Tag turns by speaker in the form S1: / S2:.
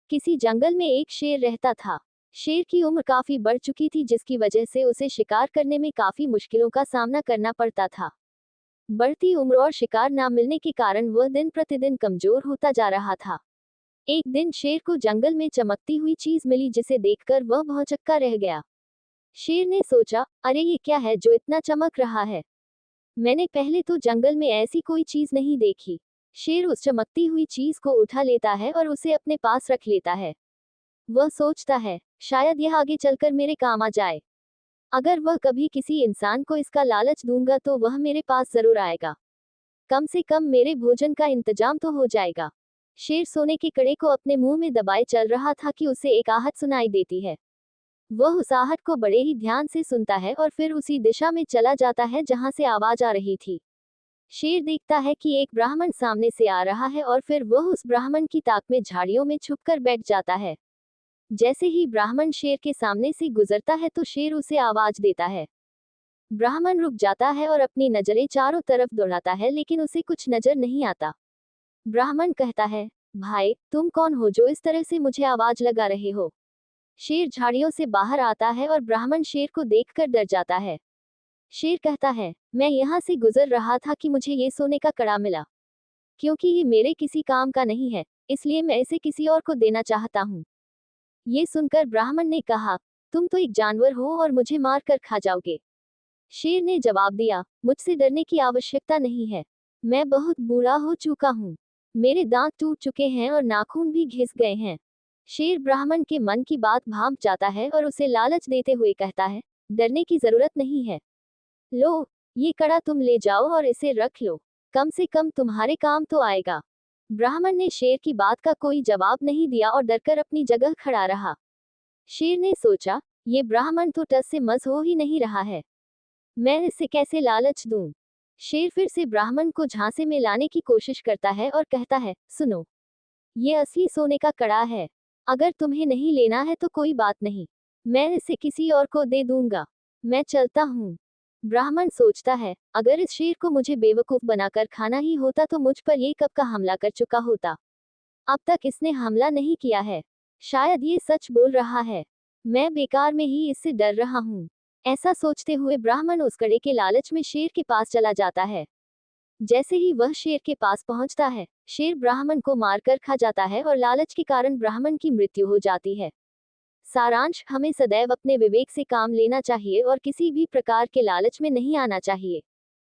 S1: किसी जंगल में एक शेर रहता था। शेर की उम्र काफी बढ़ चुकी थी, जिसकी वजह से उसे शिकार करने में काफी मुश्किलों का सामना करना पड़ता था। बढ़ती उम्र और शिकार ना मिलने के कारण वह दिन प्रतिदिन कमजोर होता जा रहा था। एक दिन शेर को जंगल में चमकती हुई चीज मिली, जिसे देखकर वह भौंचक्का रह गया। शेर ने सोचा, अरे ये क्या है जो इतना चमक रहा है? मैंने पहले तो जंगल में ऐसी कोई चीज नहीं देखी। शेर उस चमकती हुई चीज को उठा लेता है और उसे अपने पास रख लेता है। वह सोचता है, शायद यह आगे चलकर मेरे काम आ जाए। अगर वह कभी किसी इंसान को इसका लालच दूंगा तो वह मेरे पास जरूर आएगा। कम से कम मेरे भोजन का इंतजाम तो हो जाएगा। शेर सोने के कड़े को अपने मुंह में दबाए चल रहा था कि उसे एक आहट सुनाई देती है। वह उस आहट को बड़े ही ध्यान से सुनता है और फिर उसी दिशा में चला जाता है जहां से आवाज आ रही थी। शेर देखता है कि एक ब्राह्मण सामने से आ रहा है और फिर वह उस ब्राह्मण की ताक में झाड़ियों में छुपकर बैठ जाता है। जैसे ही ब्राह्मण शेर के सामने से गुजरता है तो शेर उसे आवाज देता है। ब्राह्मण रुक जाता है और अपनी नजरें चारों तरफ दौड़ाता है, लेकिन उसे कुछ नजर नहीं आता। ब्राह्मण कहता है, भाई तुम कौन हो जो इस तरह से मुझे आवाज लगा रहे हो? शेर झाड़ियों से बाहर आता है और ब्राह्मण शेर को देखकर डर जाता है। शेर कहता है, मैं यहाँ से गुजर रहा था कि मुझे ये सोने का कड़ा मिला। क्योंकि ये मेरे किसी काम का नहीं है, इसलिए मैं इसे किसी और को देना चाहता हूँ। ये सुनकर ब्राह्मण ने कहा, तुम तो एक जानवर हो और मुझे मार कर खा जाओगे। शेर ने जवाब दिया, मुझसे डरने की आवश्यकता नहीं है। मैं बहुत बूढ़ा हो चुका हूँ। मेरे दांत टूट चुके हैं और नाखून भी घिस गए हैं। शेर ब्राह्मण के मन की बात भांप जाता है और उसे लालच देते हुए कहता है, डरने की जरूरत नहीं है। लो, ये कड़ा तुम ले जाओ और इसे रख लो। कम से कम तुम्हारे काम तो आएगा। ब्राह्मण ने शेर की बात का कोई जवाब नहीं दिया और डरकर अपनी जगह खड़ा रहा। शेर ने सोचा, ये ब्राह्मण तो टस से मस हो ही नहीं रहा है। मैं इसे कैसे लालच दूं? शेर फिर से ब्राह्मण को झांसे में लाने की कोशिश करता है और कहता है, सुनो, ये असली सोने का कड़ा है। अगर तुम्हें नहीं लेना है तो कोई बात नहीं, मैं इसे किसी और को दे दूंगा। मैं चलता हूँ। ब्राह्मण सोचता है, अगर इस शेर को मुझे बेवकूफ बनाकर खाना ही होता तो मुझ पर ये कब का हमला कर चुका होता। अब तक इसने हमला नहीं किया है। शायद ये सच बोल रहा है। मैं बेकार में ही इससे डर रहा हूँ। ऐसा सोचते हुए ब्राह्मण उस कड़े के लालच में शेर के पास चला जाता है। जैसे ही वह शेर के पास पहुंचता है, शेर ब्राह्मण को मारकर खा जाता है और लालच के कारण ब्राह्मण की मृत्यु हो जाती है। सारांश, हमें सदैव अपने विवेक से काम लेना चाहिए और किसी भी प्रकार के लालच में नहीं आना चाहिए।